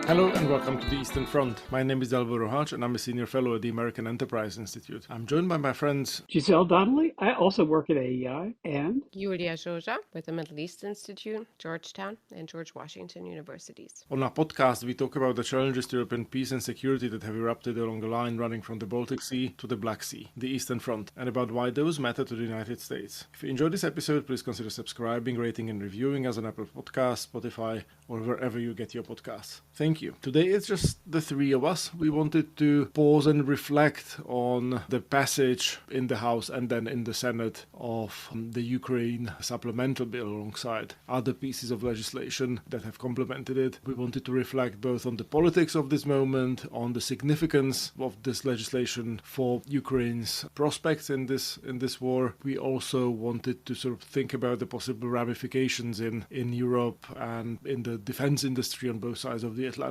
Hello and welcome to the Eastern Front. My name is Delvo Rohach and I'm a senior fellow at the American Enterprise Institute. I'm joined by my friends Giselle Donnelly. I also work at AEI, and Julia Joja with the Middle East Institute, Georgetown, and George Washington Universities. On our podcast, we talk about the challenges to European peace and security that have erupted along the line running from the Baltic Sea to the Black Sea, the Eastern Front, and about why those matter to the United States. If you enjoyed this episode, please consider subscribing, rating, and reviewing us on Apple Podcasts, Spotify, or wherever you get your podcasts. Thank you. Today it's just the three of us. We wanted to pause and reflect on the passage in the House and then in the Senate of the Ukraine supplemental bill alongside other pieces of legislation that have complemented it. We wanted to reflect both on the politics of this moment, on the significance of this legislation for Ukraine's prospects in this war. We also wanted to sort of think about the possible ramifications in Europe and in the defense industry on both sides of the Atlantic.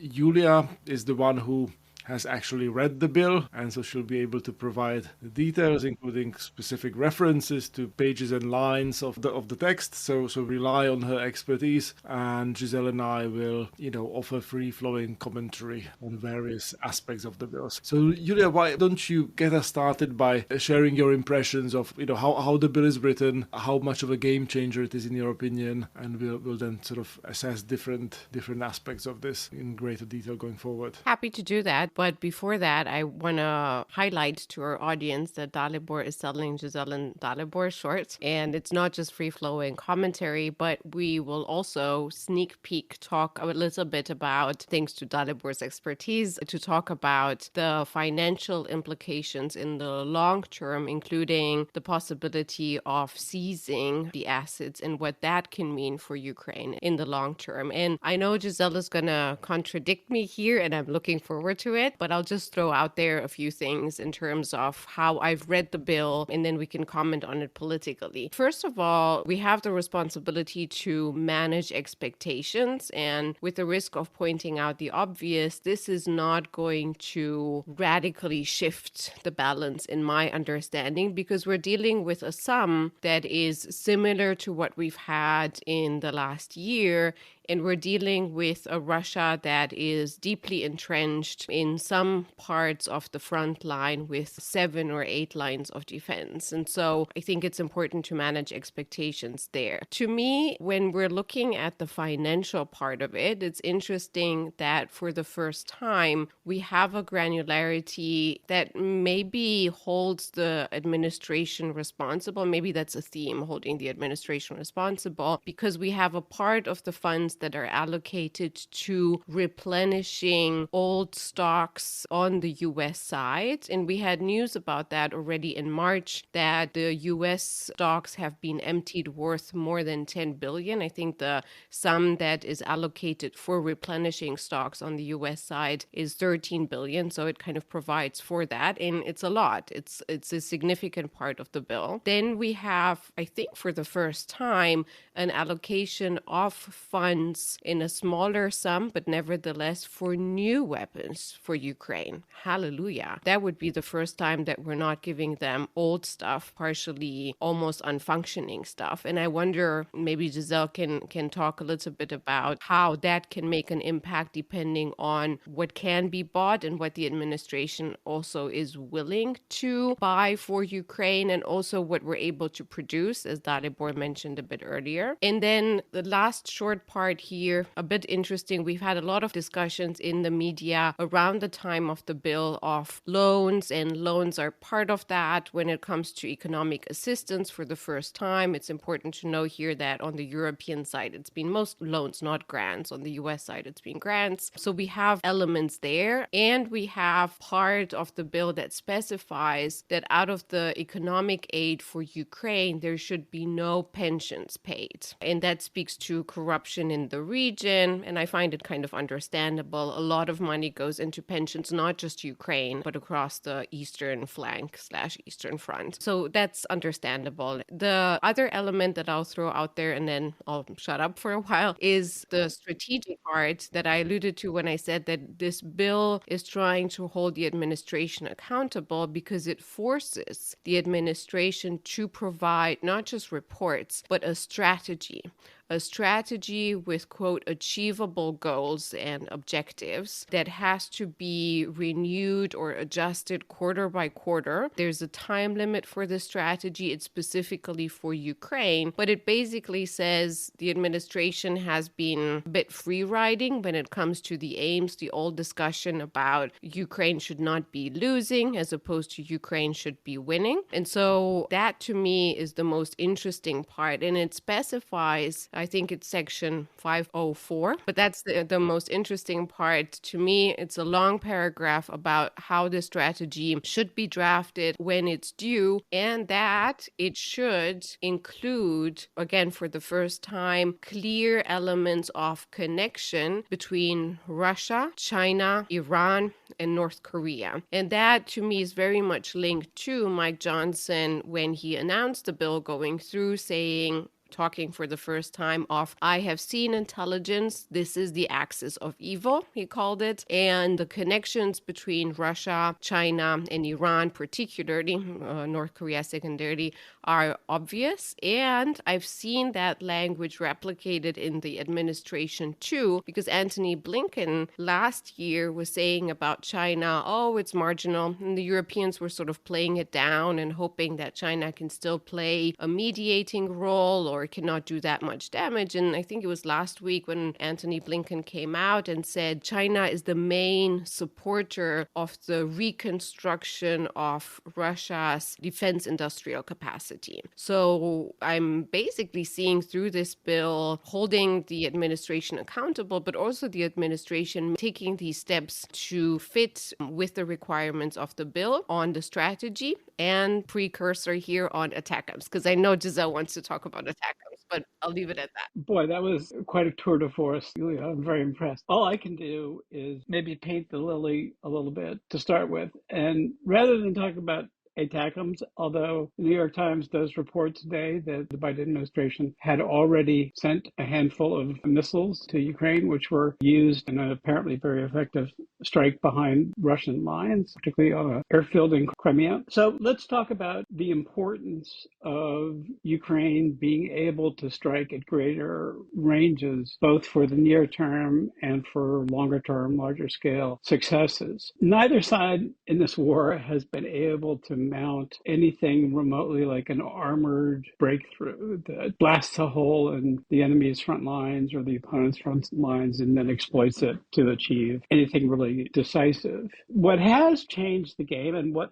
Julia is the one who has actually read the bill, and so she'll be able to provide the details, including specific references to pages and lines of the text. So rely on her expertise, and Giselle and I will, offer free-flowing commentary on various aspects of the bills. So Julia, why don't you get us started by sharing your impressions of, how the bill is written, how much of a game changer it is in your opinion, and we'll then sort of assess different aspects of this in greater detail going forward. Happy to do that. But before that, I want to highlight to our audience that Dalibor is selling Giselle and Dalibor shorts. And it's not just free-flowing commentary, but we will also sneak peek talk a little bit about, thanks to Dalibor's expertise, to talk about the financial implications in the long term, including the possibility of seizing the assets and what that can mean for Ukraine in the long term. And I know Giselle is going to contradict me here, and I'm looking forward to it. But I'll just throw out there a few things in terms of how I've read the bill, and then we can comment on it politically. First of all, we have the responsibility to manage expectations, and with the risk of pointing out the obvious, this is not going to radically shift the balance in my understanding, because we're dealing with a sum that is similar to what we've had in the last year. And we're dealing with a Russia that is deeply entrenched in some parts of the front line with 7 or 8 lines of defense. And so I think it's important to manage expectations there. To me, when we're looking at the financial part of it, it's interesting that for the first time, we have a granularity that maybe holds the administration responsible. Maybe that's a theme, holding the administration responsible, because we have a part of the funds that are allocated to replenishing old stocks on the U.S. side. And we had news about that already in March, that the U.S. stocks have been emptied worth more than 10 billion. I think the sum that is allocated for replenishing stocks on the U.S. side is 13 billion. So it kind of provides for that. And it's a lot. It's a significant part of the bill. Then we have, I think for the first time, an allocation of funds in a smaller sum, but nevertheless for new weapons for Ukraine. Hallelujah. That would be the first time that we're not giving them old stuff, partially almost unfunctioning stuff. And I wonder, maybe Giselle can talk a little bit about how that can make an impact depending on what can be bought and what the administration also is willing to buy for Ukraine, and also what we're able to produce, as Dalibor mentioned a bit earlier. And then the last short part here, a bit interesting. We've had a lot of discussions in the media around the time of the bill of loans, and loans are part of that when it comes to economic assistance for the first time. It's important to know here that on the European side, it's been most loans, not grants. On the US side, it's been grants. So we have elements there, and we have part of the bill that specifies that out of the economic aid for Ukraine, there should be no pensions paid. And that speaks to corruption in the region, and I find it kind of understandable. A lot of money goes into pensions, not just Ukraine, but across the eastern flank/eastern front. So that's understandable. The other element that I'll throw out there, and then I'll shut up for a while, is the strategic part that I alluded to when I said that this bill is trying to hold the administration accountable, because it forces the administration to provide not just reports, but a strategy a strategy with, quote, achievable goals and objectives that has to be renewed or adjusted quarter by quarter. There's a time limit for the strategy. It's specifically for Ukraine, but it basically says the administration has been a bit free riding when it comes to the aims, the old discussion about Ukraine should not be losing as opposed to Ukraine should be winning. And so that to me is the most interesting part. And it specifies, I think it's section 504, but that's the most interesting part to me. It's a long paragraph about how the strategy should be drafted, when it's due, and that it should include, again, for the first time, clear elements of connection between Russia, China, Iran, and North Korea. And that to me is very much linked to Mike Johnson when he announced the bill going through, saying, talking for the first time of, I have seen intelligence. This is the axis of evil, he called it. And the connections between Russia, China, and Iran, particularly North Korea secondarily, are obvious. And I've seen that language replicated in the administration too, because Antony Blinken last year was saying about China, oh, it's marginal. And the Europeans were sort of playing it down and hoping that China can still play a mediating role or cannot do that much damage. And I think it was last week when Antony Blinken came out and said China is the main supporter of the reconstruction of Russia's defense industrial capacity. So I'm basically seeing through this bill holding the administration accountable, but also the administration taking these steps to fit with the requirements of the bill on the strategy and precursor here on ATACMS, because I know Giselle wants to talk about ATACMS, but I'll leave it at that. Boy, that was quite a tour de force. Julia, I'm very impressed. All I can do is maybe paint the lily a little bit to start with. And rather than talk about ATACMS, although the New York Times does report today that the Biden administration had already sent a handful of missiles to Ukraine, which were used in an apparently very effective strike behind Russian lines, particularly on an airfield in Crimea. So let's talk about the importance of Ukraine being able to strike at greater ranges, both for the near term and for longer term, larger scale successes. Neither side in this war has been able to mount anything remotely like an armored breakthrough that blasts a hole in the enemy's front lines or the opponent's front lines and then exploits it to achieve anything really decisive. What has changed the game, and what,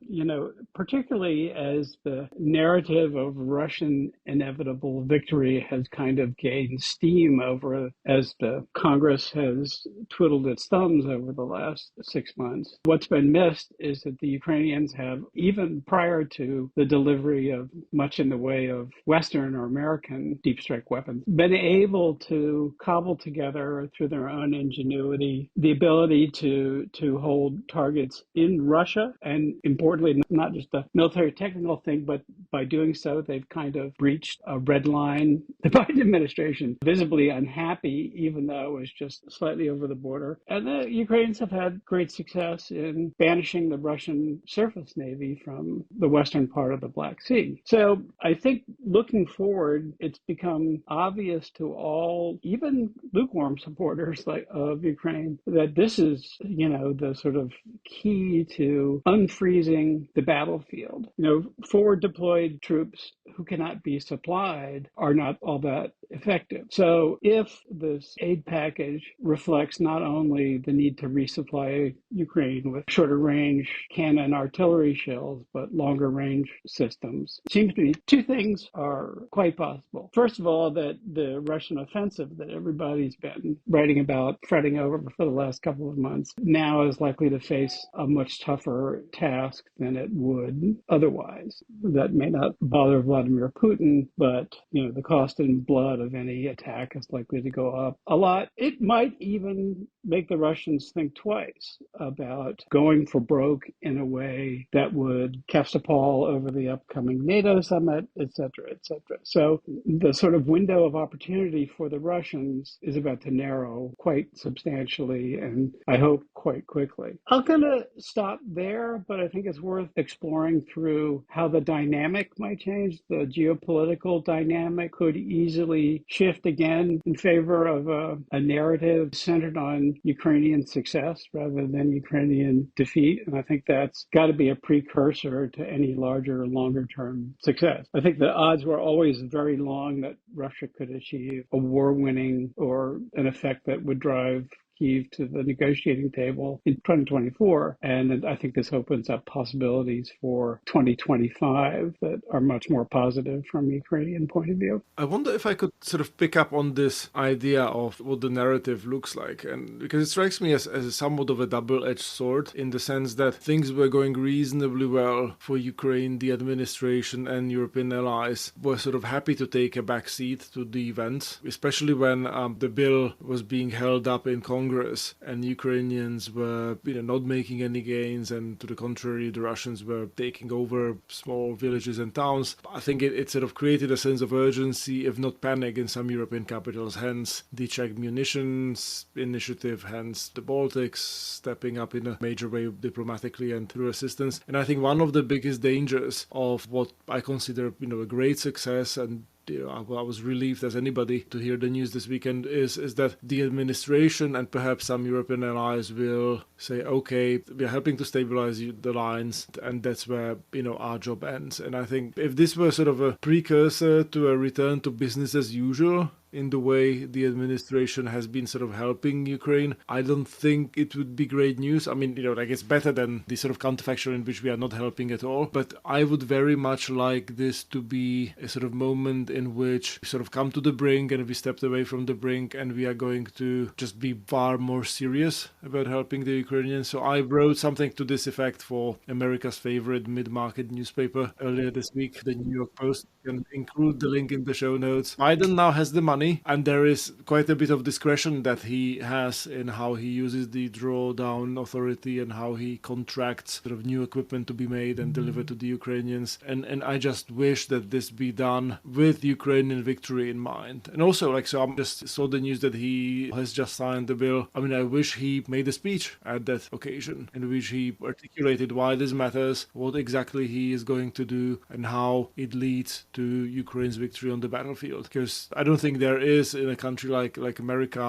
particularly as the narrative of Russian inevitable victory has kind of gained steam over as the Congress has twiddled its thumbs over the last 6 months, what's been missed is that the Ukrainians have, even prior to the delivery of much in the way of Western or American deep strike weapons, been able to cobble together through their own ingenuity the ability to hold targets in Russia, and importantly, not just a military technical thing, but by doing so, they've kind of breached a red line. The Biden administration visibly unhappy, even though it was just slightly over the border. And the Ukrainians have had great success in banishing the Russian surface navy from the western part of the Black Sea. So I think looking forward, it's become obvious to all, even lukewarm supporters of Ukraine, that this is, the sort of key to unfreezing the battlefield. Forward deployed troops who cannot be supplied are not all that effective. So if this aid package reflects not only the need to resupply Ukraine with shorter range cannon artillery shells, but longer range systems, it seems to me two things are quite possible. First of all, that the Russian offensive that everybody's been writing about, fretting over for the last couple of months, now is likely to face a much tougher task than it would otherwise. That may not bother Vladimir Putin, but the cost in blood of any attack is likely to go up a lot. It might even make the Russians think twice about going for broke in a way that would cast a pall over the upcoming NATO summit, et cetera, et cetera. So the sort of window of opportunity for the Russians is about to narrow quite substantially, and I hope quite quickly. I'm going to stop there, but I think it's worth exploring through how the dynamic might change. The geopolitical dynamic could easily shift again in favor of a narrative centered on Ukrainian success rather than Ukrainian defeat. And I think that's got to be a precursor to any larger, longer term success. I think the odds were always very long that Russia could achieve a war winning or an effect that would drive Kyiv to the negotiating table in 2024. And I think this opens up possibilities for 2025 that are much more positive from a Ukrainian point of view. I wonder if I could sort of pick up on this idea of what the narrative looks like. And because it strikes me as somewhat of a double-edged sword in the sense that things were going reasonably well for Ukraine, the administration and European allies were sort of happy to take a back seat to the events, especially when the bill was being held up in Congress and Ukrainians were not making any gains, and to the contrary, the Russians were taking over small villages and towns. I think it sort of created a sense of urgency, if not panic, in some European capitals, hence the Czech munitions initiative, hence the Baltics stepping up in a major way diplomatically and through assistance. And I think one of the biggest dangers of what I consider a great success, and I was relieved as anybody to hear the news this weekend, is that the administration and perhaps some European allies will say, okay, we're helping to stabilize the lines, and that's where our job ends. And I think if this were sort of a precursor to a return to business as usual in the way the administration has been sort of helping Ukraine, I don't think it would be great news. I mean, it's better than the sort of counterfactual in which we are not helping at all. But I would very much like this to be a sort of moment in which we sort of come to the brink and we stepped away from the brink and we are going to just be far more serious about helping the Ukrainians. So I wrote something to this effect for America's favorite mid-market newspaper earlier this week, the New York Post. You can include the link in the show notes. Biden now has the money, and there is quite a bit of discretion that he has in how he uses the drawdown authority and how he contracts sort of new equipment to be made and delivered to the Ukrainians. And I just wish that this be done with Ukrainian victory in mind. And also, so I just saw the news that he has just signed the bill. I mean, I wish he made a speech at that occasion in which he articulated why this matters, what exactly he is going to do, and how it leads to Ukraine's victory on the battlefield. Because I don't think there is in a country like America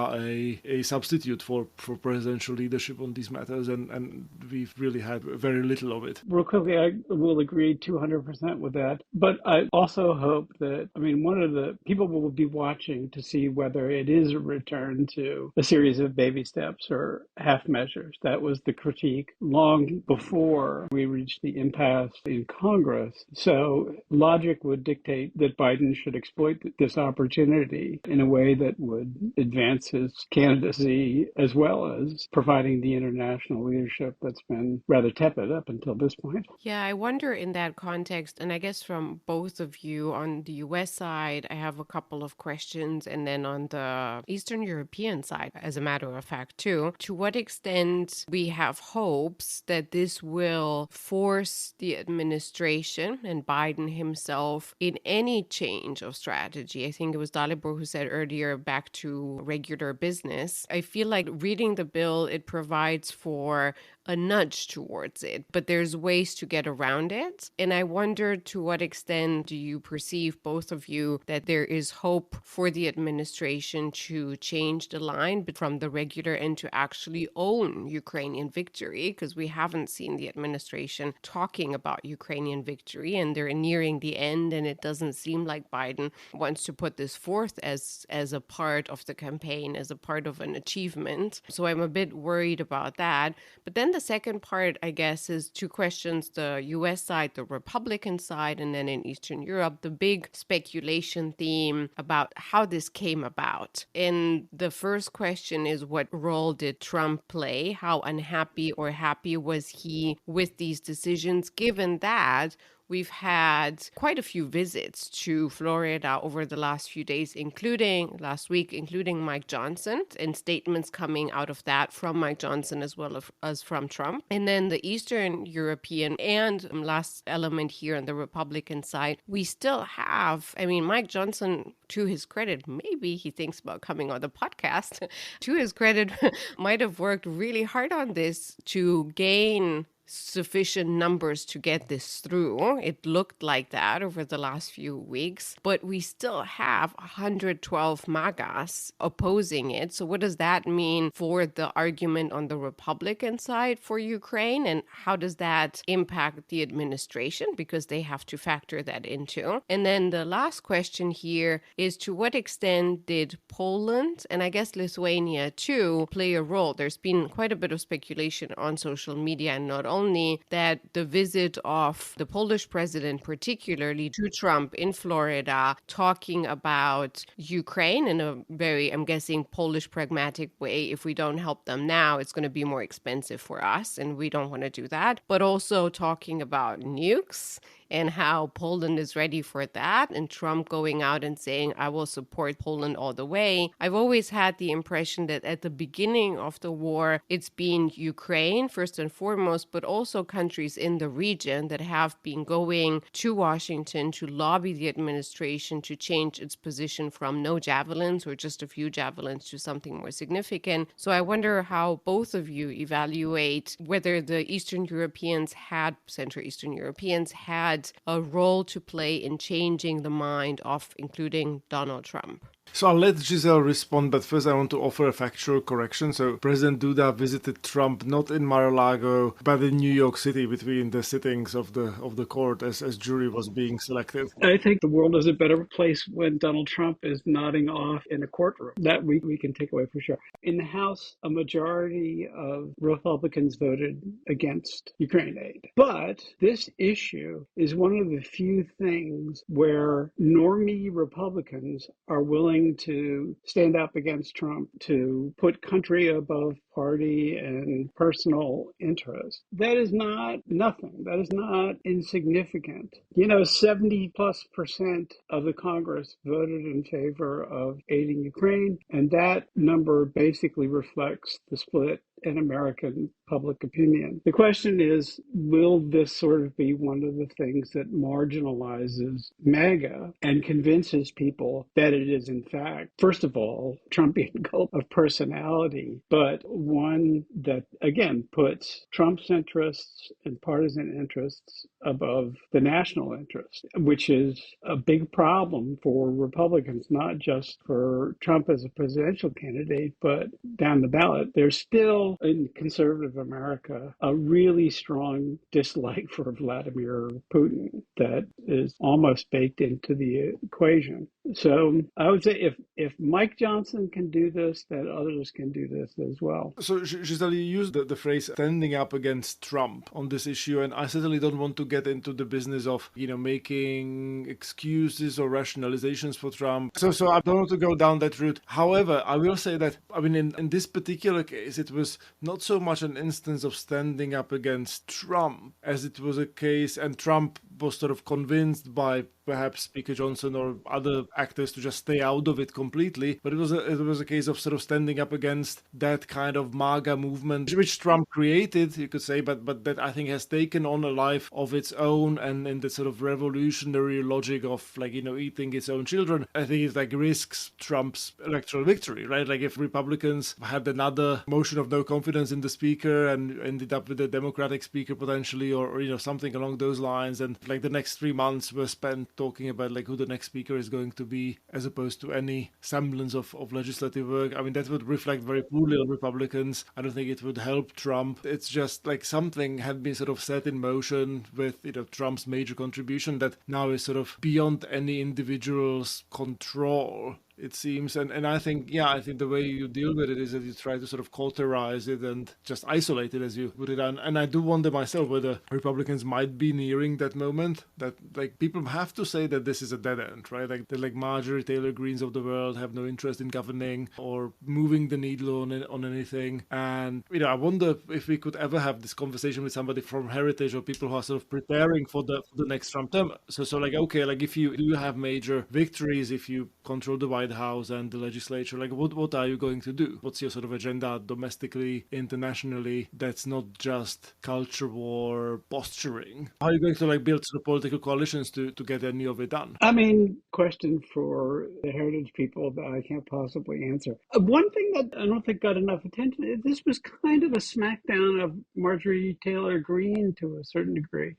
a substitute for presidential leadership on these matters, and we've really had very little of it. Real quickly, I will agree 200% with that. But I also hope that, one of the people will be watching to see whether it is a return to a series of baby steps or half measures. That was the critique long before we reached the impasse in Congress. So logic would dictate that Biden should exploit this opportunity in a way that would advance his candidacy as well as providing the international leadership that's been rather tepid up until this point. Yeah, I wonder in that context, and I guess from both of you on the US side, I have a couple of questions, and then on the Eastern European side, as a matter of fact, too, to what extent we have hopes that this will force the administration and Biden himself in any change of strategy. I think it was Dalibor who said earlier, back to regular business. I feel like reading the bill, it provides for a nudge towards it, but there's ways to get around it. And I wonder to what extent do you perceive, both of you, that there is hope for the administration to change the line from the regular and to actually own Ukrainian victory? Because we haven't seen the administration talking about Ukrainian victory, and they're nearing the end, and it doesn't seem like Biden wants to put this forth as a part of the campaign, as a part of an achievement. So I'm a bit worried about that. But then the second part, I guess, is two questions: the US side, the Republican side, and then in Eastern Europe, the big speculation theme about how this came about. And the first question is, what role did Trump play? How unhappy or happy was he with these decisions, given that we've had quite a few visits to Florida over the last few days, including last week, including Mike Johnson, and statements coming out of that from Mike Johnson as well as from Trump. And then the Eastern European and last element here on the Republican side, we still have, Mike Johnson, to his credit, maybe he thinks about coming on the podcast, to his credit, might have worked really hard on this to gain sufficient numbers to get this through. It looked like that over the last few weeks, but we still have 112 MAGAs opposing it. So what does that mean for the argument on the Republican side for Ukraine? And how does that impact the administration? Because they have to factor that into. And then the last question here is, to what extent did Poland and I guess Lithuania too play a role? There's been quite a bit of speculation on social media, and not only that the visit of the Polish president, particularly to Trump in Florida, talking about Ukraine in a very, I'm guessing, Polish pragmatic way. If we don't help them now, it's going to be more expensive for us, and we don't want to do that. But also talking about nukes and how Poland is ready for that, and Trump going out and saying, I will support Poland all the way. I've always had the impression that at the beginning of the war, it's been Ukraine first and foremost, but also countries in the region that have been going to Washington to lobby the administration to change its position from no javelins or just a few javelins to something more significant. So I wonder how both of you evaluate whether the Eastern Europeans had, Central Eastern Europeans had a role to play in changing the mind of including Donald Trump. So I'll let Giselle respond, but first I want to offer a factual correction. So President Duda visited Trump not in Mar-a-Lago, but in New York City between the sittings of the court as jury was being selected. I think the world is a better place when Donald Trump is nodding off in a courtroom. That we can take away for sure. In the House, a majority of Republicans voted against Ukraine aid. But this issue is one of the few things where normie Republicans are willing to stand up against Trump, to put country above party and personal interest. That is not nothing. That is not insignificant. 70+% of the Congress voted in favor of aiding Ukraine, and that number basically reflects the split in American public opinion. The question is, will this sort of be one of the things that marginalizes MAGA and convinces people that it is, in fact, first of all, Trumpian cult of personality, but one that, again, puts Trump's interests and partisan interests above the national interest, which is a big problem for Republicans, not just for Trump as a presidential candidate, but down the ballot. There's still in conservative America a really strong dislike for Vladimir Putin that is almost baked into the equation. So I would say if Mike Johnson can do this, that others can do this as well. So Giselle, you used the phrase standing up against Trump on this issue, and I certainly don't want to get into the business of, making excuses or rationalizations for Trump. So I don't want to go down that route. However, I will say that, in this particular case, it was not so much an instance of standing up against Trump as it was a case, and Trump was sort of convinced by perhaps Speaker Johnson or other actors to just stay out of it completely. But it was a case of sort of standing up against that kind of MAGA movement, which Trump created, you could say, but that I think has taken on a life of its own, and in the sort of revolutionary logic of eating its own children. I think it risks Trump's electoral victory, right? If Republicans had another motion of no confidence in the speaker and ended up with a Democratic speaker potentially, or something along those lines, and the next 3 months were spent talking about who the next speaker is going to be, as opposed to any semblance of legislative work. That would reflect very poorly on Republicans. I don't think it would help Trump. It's just something had been sort of set in motion with Trump's major contribution that now is sort of beyond any individual's control. it seems. And I think, I think the way you deal with it is that you try to sort of cauterize it and just isolate it as you put it on. And I do wonder myself whether Republicans might be nearing that moment that like people have to say that this is a dead end, right? Like the like Marjorie Taylor Greens of the world have no interest in governing or moving the needle on anything. And I wonder if we could ever have this conversation with somebody from Heritage or people who are sort of preparing for the next Trump term. So like, okay, like if you do have major victories, if you control the White House and the legislature, like what are you going to do? What's your sort of agenda domestically, internationally? That's not just culture war posturing. How are you going to like build sort of political coalitions to get any of it done? I mean, question for the heritage people that I can't possibly answer. One thing that I don't think got enough attention is this was kind of a smackdown of Marjorie Taylor Greene to a certain degree.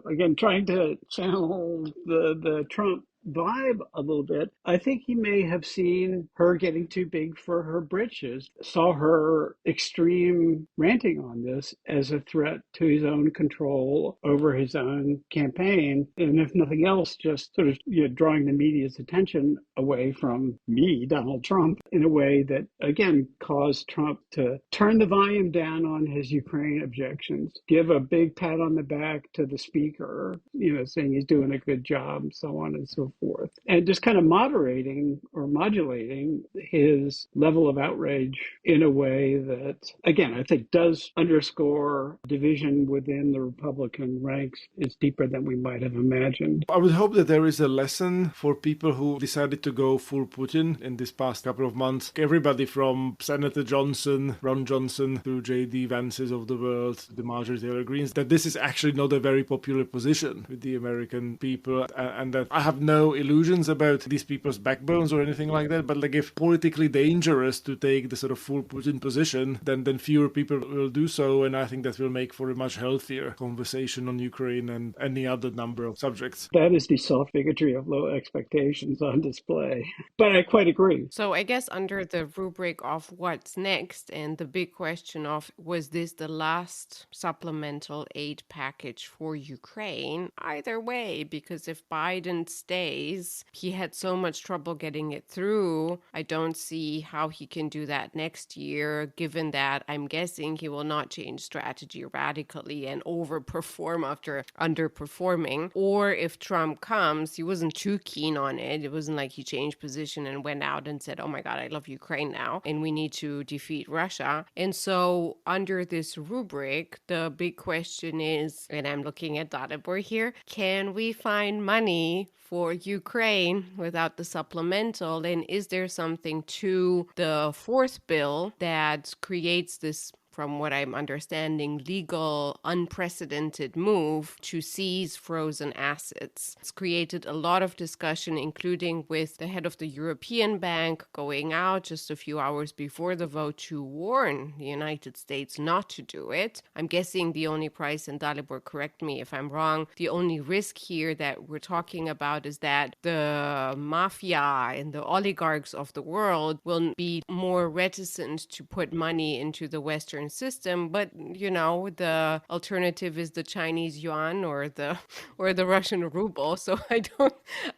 Again, trying to channel the Trump vibe a little bit. I think he may have seen her getting too big for her britches, saw her extreme ranting on this as a threat to his own control over his own campaign. And if nothing else, just sort of drawing the media's attention away from me, Donald Trump, in a way that, again, caused Trump to turn the volume down on his Ukraine objections, give a big pat on the back to the speaker, saying he's doing a good job, so on and so forth, and just kind of moderating or modulating his level of outrage in a way that, again, I think does underscore division within the Republican ranks is deeper than we might have imagined. I would hope that there is a lesson for people who decided to go full Putin in this past couple of months. Everybody from Senator Johnson, Ron Johnson, to J.D. Vance's of the world, the Marjorie Taylor Greens, that this is actually not a very popular position with the American people, and that I have no illusions about these people's backbones or anything like that, but like if politically dangerous to take the sort of full Putin position, then fewer people will do so, and I think that will make for a much healthier conversation on Ukraine and any other number of subjects. That is the soft bigotry of low expectations on display. But I quite agree. So I guess under the rubric of what's next and the big question of was this the last supplemental aid package for Ukraine? Either way, because if Biden stays, he had so much trouble getting it through. I don't see how he can do that next year, given that I'm guessing he will not change strategy radically and overperform after underperforming. Or if Trump comes, he wasn't too keen on it. It wasn't like he changed position and went out and said, oh my God, I love Ukraine now and we need to defeat Russia. And so under this rubric, the big question is, and I'm looking at Dalibor here, can we find money for Ukraine without the supplemental? And is there something to the fourth bill that creates this, from what I'm understanding, legal, unprecedented move to seize frozen assets? It's created a lot of discussion, including with the head of the European Bank going out just a few hours before the vote to warn the United States not to do it. I'm guessing the only price, and Dalibor, correct me if I'm wrong, the only risk here that we're talking about is that the mafia and the oligarchs of the world will be more reticent to put money into the Western system, but the alternative is the Chinese yuan or the Russian ruble. So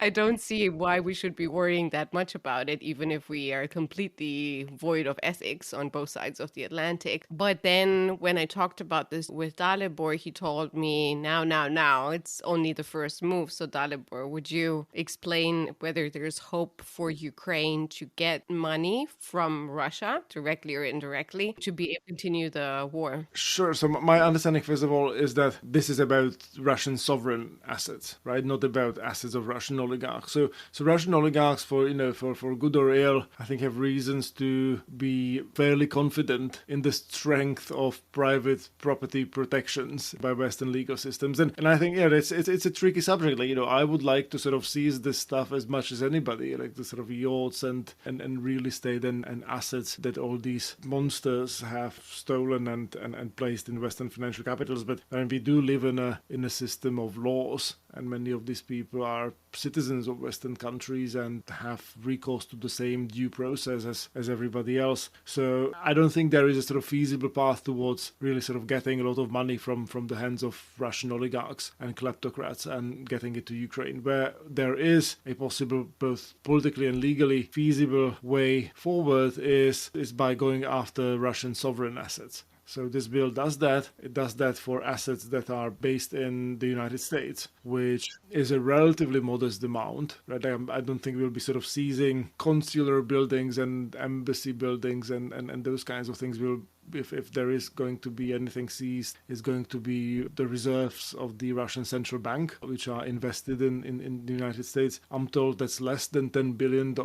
I don't see why we should be worrying that much about it, even if we are completely void of ethics on both sides of the Atlantic. But then when I talked about this with Dalibor, he told me now it's only the first move. So Dalibor, would you explain whether there's hope for Ukraine to get money from Russia, directly or indirectly, to be able to continue the war? Sure. So my understanding, first of all, is that this is about Russian sovereign assets, right? Not about assets of Russian oligarchs. So Russian oligarchs, for good or ill, I think have reasons to be fairly confident in the strength of private property protections by Western legal systems. And I think, it's a tricky subject. Like, I would like to sort of seize this stuff as much as anybody, like the sort of yachts and real estate and assets that all these monsters have stolen and placed in Western financial capitals. But we do live in a system of laws, and many of these people are citizens of Western countries and have recourse to the same due process as everybody else. So I don't think there is a sort of feasible path towards really sort of getting a lot of money from the hands of Russian oligarchs and kleptocrats and getting it to Ukraine. Where there is a possible, both politically and legally feasible way forward is by going after Russian sovereign assets. So this bill does that. It does that for assets that are based in the United States, which is a relatively modest amount. Right? I don't think we'll be sort of seizing consular buildings and embassy buildings and those kinds of things. If there is going to be anything seized, it's going to be the reserves of the Russian central bank, which are invested in the United States. I'm told that's less than $10 billion,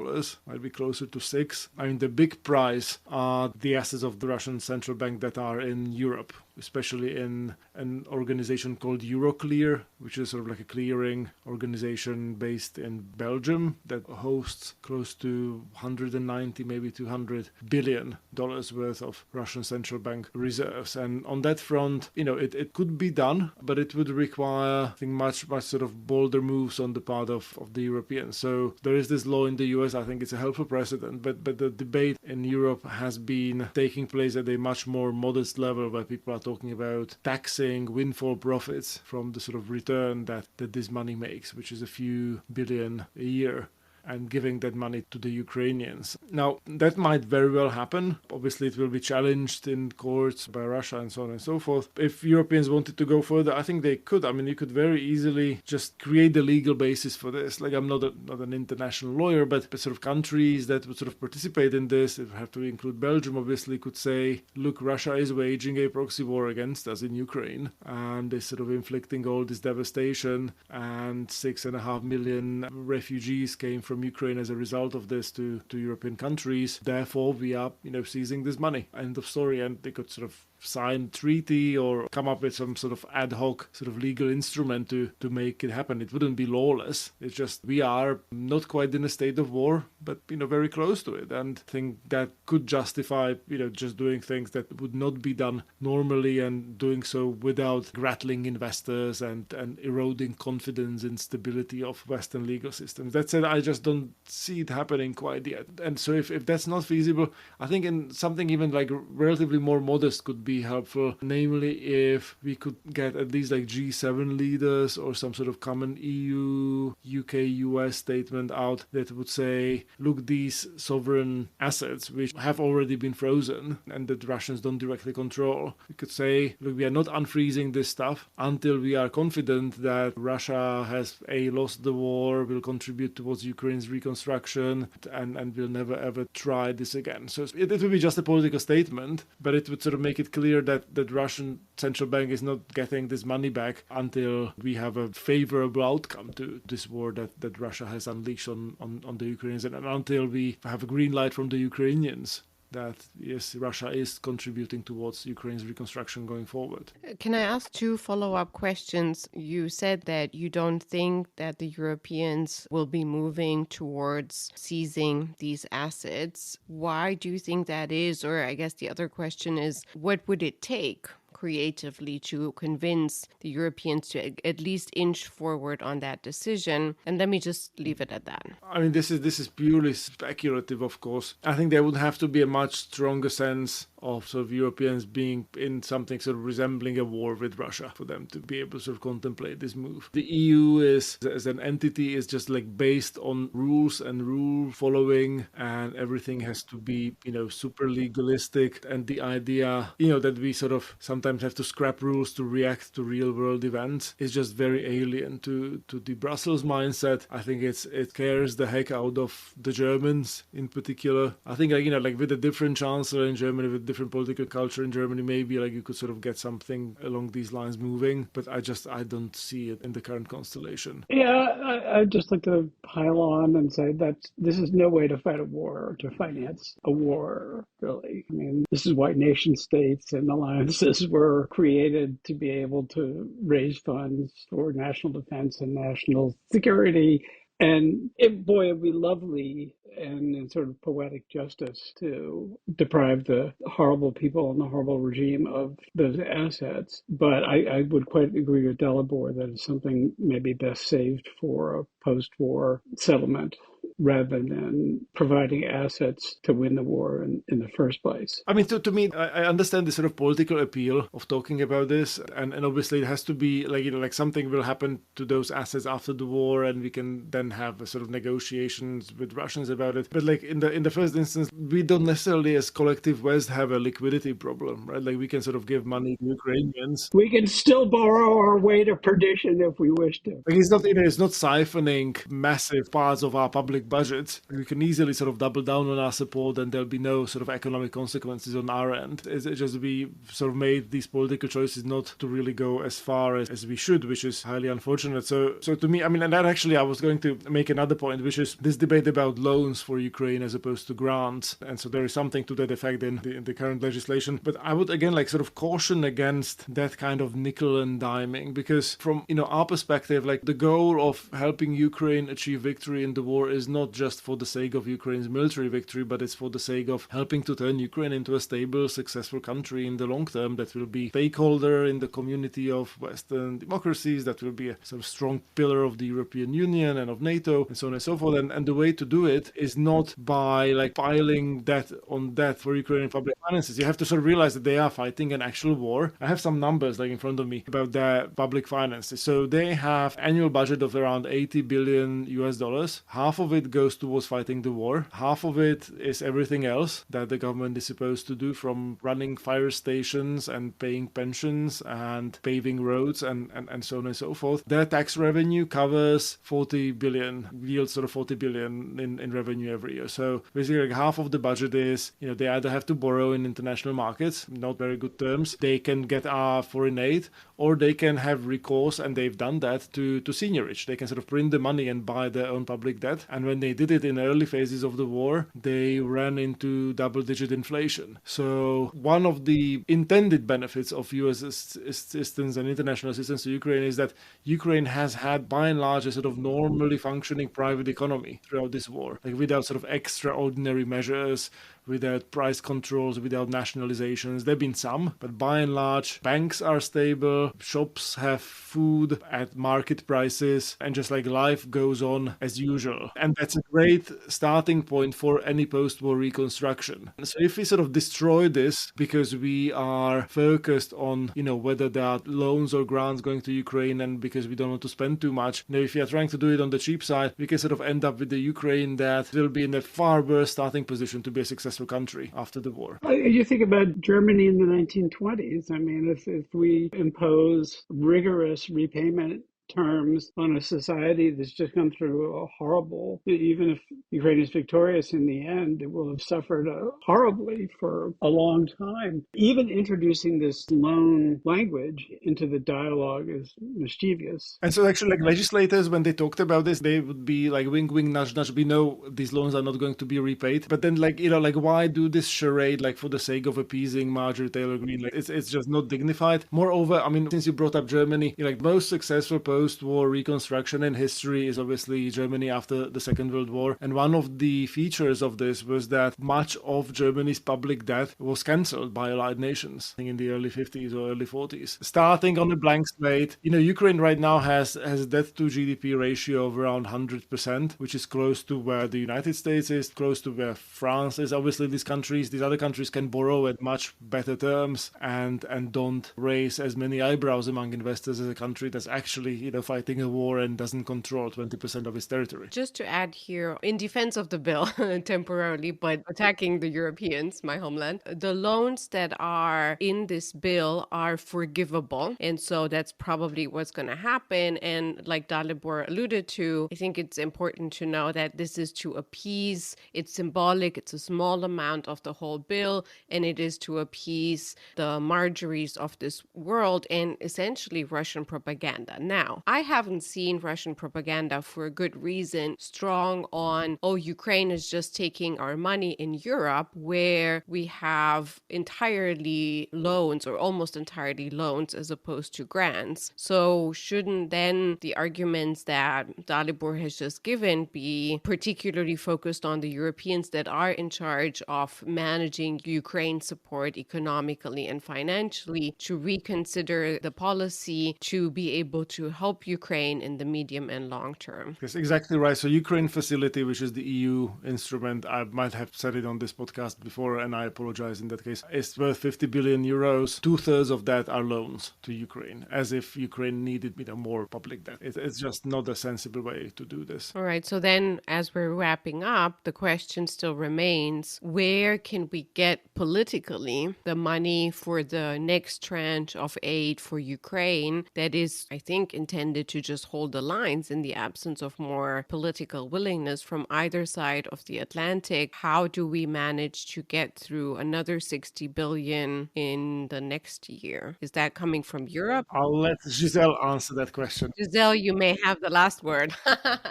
might be closer to $6. I mean, the big prize are the assets of the Russian central bank that are in Europe, especially in an organization called Euroclear, which is sort of like a clearing organization based in Belgium that hosts close to 190, maybe $200 billion worth of Russian central bank reserves. And on that front, it could be done, but it would require, I think, much sort of bolder moves on the part of the Europeans. So there is this law in the US. I think it's a helpful precedent, but the debate in Europe has been taking place at a much more modest level, where people are talking about taxing windfall profits from the sort of return that this money makes, which is a few billion a year, and giving that money to the Ukrainians. Now, that might very well happen. Obviously, it will be challenged in courts by Russia and so on and so forth. If Europeans wanted to go further, I think they could. I mean, you could very easily just create the legal basis for this. Like, I'm not an international lawyer, but sort of countries that would sort of participate in this, it would have to include Belgium, obviously, could say, look, Russia is waging a proxy war against us in Ukraine, and is sort of inflicting all this devastation, and 6.5 million refugees came from Ukraine as a result of this to European countries. Therefore, we are, seizing this money. End of story. And they could sort of sign treaty or come up with some sort of ad hoc sort of legal instrument to make it happen. It wouldn't be lawless. It's just we are not quite in a state of war, but very close to it. And I think that could justify just doing things that would not be done normally, and doing so without rattling investors and eroding confidence in stability of Western legal systems. That said, I just don't see it happening quite yet. And so if that's not feasible, I think in something even like relatively more modest could be helpful, namely if we could get at least like G7 leaders or some sort of common EU, UK, US statement out that would say, look, these sovereign assets which have already been frozen and that Russians don't directly control, we could say, look, we are not unfreezing this stuff until we are confident that Russia has lost the war, will contribute towards Ukraine's reconstruction, and will never ever try this again. So it would be just a political statement, but it would sort of make it clear that the Russian central bank is not getting this money back until we have a favorable outcome to this war that Russia has unleashed on the Ukrainians, and until we have a green light from the Ukrainians that, yes, Russia is contributing towards Ukraine's reconstruction going forward. Can I ask two follow-up questions? You said that you don't think that the Europeans will be moving towards seizing these assets. Why do you think that is? Or I guess the other question is, what would it take creatively to convince the Europeans to at least inch forward on that decision? And let me just leave it at that. I mean, this is purely speculative, of course. I think there would have to be a much stronger sense of sort of Europeans being in something sort of resembling a war with Russia for them to be able to sort of contemplate this move. The EU is, as an entity, is just like based on rules and rule following, and everything has to be, super legalistic. And the idea, that we sort of sometimes have to scrap rules to react to real world events is just very alien to the Brussels mindset. I think it scares the heck out of the Germans in particular. I think, like with a different chancellor in Germany, with different political culture in Germany, maybe like you could sort of get something along these lines moving, but I don't see it in the current constellation. Yeah, I'd just like to pile on and say that this is no way to fight a war or to finance a war, really. I mean, this is why nation states and alliances were created, to be able to raise funds for national defense and national security, And boy, it'd be lovely and in sort of poetic justice to deprive the horrible people and the horrible regime of those assets. But I would quite agree with Dalibor that it's something maybe best saved for a post-war settlement rather than providing assets to win the war in the first place. I mean, to me, I understand the sort of political appeal of talking about this, and obviously it has to be like, like something will happen to those assets after the war, and we can then have a sort of negotiations with Russians about it. But like in the first instance, we don't necessarily, as collective West, have a liquidity problem, right? Like we can sort of give money to Ukrainians. We can still borrow our way to perdition if we wish to. Like it's not siphoning massive parts of our public budget. We can easily sort of double down on our support, and there'll be no sort of economic consequences on our end. It's just we sort of made these political choices not to really go as far as we should, which is highly unfortunate. So to me, I mean, and that actually I was going to make another point, which is this debate about loans for Ukraine as opposed to grants. And so there is something to that effect in the current legislation. But I would again like sort of caution against that kind of nickel and diming, because from our perspective, like the goal of helping Ukraine achieve victory in the war is not just for the sake of Ukraine's military victory, but it's for the sake of helping to turn Ukraine into a stable, successful country in the long term that will be stakeholder in the community of Western democracies, that will be a sort of strong pillar of the European Union and of NATO, and so on and so forth. And the way to do it is not by like piling debt on debt for Ukrainian public finances. You have to sort of realize that they are fighting an actual war. I have some numbers like in front of me about their public finances. So they have annual budget of around 80 billion US dollars. Half of it goes towards fighting the war. Half of it is everything else that the government is supposed to do, from running fire stations and paying pensions and paving roads and so on and so forth. Their tax revenue covers 40 billion, yields sort of 40 billion in revenue every year. So basically like half of the budget is, they either have to borrow in international markets, not very good terms. They can get our foreign aid, or they can have recourse, and they've done that, to seniorage. They can sort of print the money and buy their own public debt. And when they did it in early phases of the war, they ran into double-digit inflation. So one of the intended benefits of US assistance and international assistance to Ukraine is that Ukraine has had, by and large, a sort of normally functioning private economy throughout this war, like without sort of extraordinary measures, without price controls, without nationalizations. There have been some, but by and large, banks are stable, shops have food at market prices, and just like life goes on as usual. And that's a great starting point for any post-war reconstruction. So if we sort of destroy this because we are focused on, whether there are loans or grants going to Ukraine, and because we don't want to spend too much, if we are trying to do it on the cheap side, we can sort of end up with the Ukraine that will be in a far worse starting position to be a successful country after the war. You think about Germany in the 1920s. I mean, if we impose rigorous repayment terms on a society that's just gone through a horrible, even if Ukraine is victorious in the end, it will have suffered horribly for a long time. Even introducing this loan language into the dialogue is mischievous. And so actually, like legislators, when they talked about this, they would be like wink, wink, nudge, nudge. We know these loans are not going to be repaid. But then why do this charade like for the sake of appeasing Marjorie Taylor Greene? Like it's just not dignified. Moreover, I mean, since you brought up Germany, most successful post-war reconstruction in history is obviously Germany after the Second World War. And one of the features of this was that much of Germany's public debt was cancelled by allied nations in the early 50s or early 40s. Starting on a blank slate, Ukraine right now has a debt to GDP ratio of around 100%, which is close to where the United States is, close to where France is. Obviously, these other countries can borrow at much better terms and don't raise as many eyebrows among investors as a country that's actually fighting a war and doesn't control 20% of its territory. Just to add here, in defense of the bill temporarily, but attacking the Europeans, my homeland, the loans that are in this bill are forgivable. And so that's probably what's going to happen. And like Dalibor alluded to, I think it's important to know that this is to appease, it's symbolic, it's a small amount of the whole bill, and it is to appease the Marjories of this world and essentially Russian propaganda. Now, Now, I haven't seen Russian propaganda for a good reason strong on, oh, Ukraine is just taking our money in Europe, where we have entirely loans or almost entirely loans as opposed to grants. So shouldn't then the arguments that Dalibor has just given be particularly focused on the Europeans that are in charge of managing Ukraine support economically and financially to reconsider the policy to be able to help Ukraine in the medium and long term? That's exactly right. So Ukraine facility, which is the EU instrument, I might have said it on this podcast before, and I apologize in that case, it's worth 50 billion euros. 2/3 of that are loans to Ukraine, as if Ukraine needed more public debt. It's just not a sensible way to do this. All right. So then, as we're wrapping up, the question still remains, where can we get politically the money for the next tranche of aid for Ukraine that is, I think, intended to just hold the lines in the absence of more political willingness from either side of the Atlantic? How do we manage to get through another 60 billion in the next year? Is that coming from Europe? I'll let Giselle answer that question. Giselle, you may have the last word.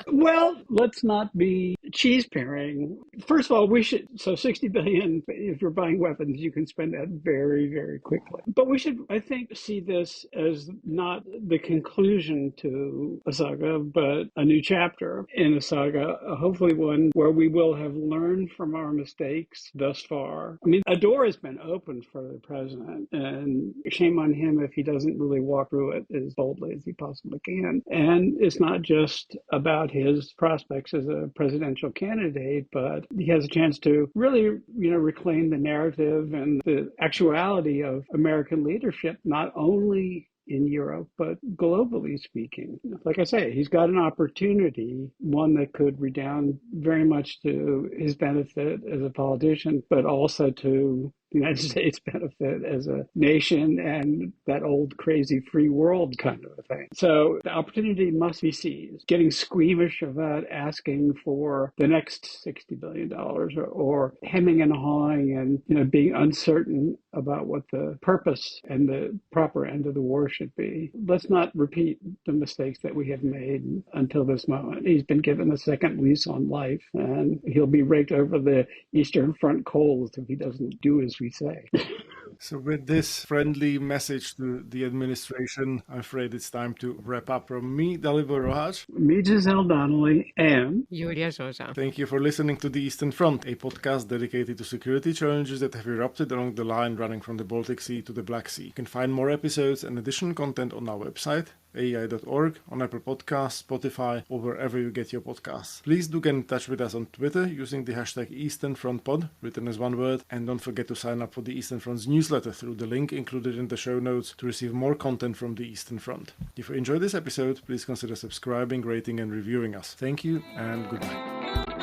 Well, let's not be cheese pairing. First of all, so 60 billion, if you're buying weapons, you can spend that very, very quickly. But we should, I think, see this as not the conclusion to a saga, but a new chapter in a saga, hopefully one where we will have learned from our mistakes thus far. I mean, a door has been opened for the president, and shame on him if he doesn't really walk through it as boldly as he possibly can. And it's not just about his prospects as a presidential candidate, but he has a chance to really, reclaim the narrative and the actuality of American leadership, not only in Europe, but globally speaking. Like I say, he's got an opportunity, one that could redound very much to his benefit as a politician, but also to the United States benefit as a nation and that old crazy free world kind of a thing. So the opportunity must be seized. Getting squeamish about asking for the next $60 billion or hemming and hawing and being uncertain about what the purpose and the proper end of the war should be. Let's not repeat the mistakes that we have made until this moment. He's been given a second lease on life, and he'll be raked over the Eastern Front coals if he doesn't do as we say. So with this friendly message to the administration, I'm afraid it's time to wrap up. From me, Dalibor Rohaj. Me, Giselle Donnelly, and Julia Zsoza. Thank you for listening to The Eastern Front, a podcast dedicated to security challenges that have erupted along the line running from the Baltic Sea to the Black Sea. You can find more episodes and additional content on our website, aei.org, on Apple Podcasts, Spotify, or wherever you get your podcasts. Please do get in touch with us on Twitter using the hashtag EasternFrontPod, written as one word, and don't forget to sign up for the Eastern Front's newsletter through the link included in the show notes to receive more content from the Eastern Front. If you enjoyed this episode, please consider subscribing, rating, and reviewing us. Thank you, and good night.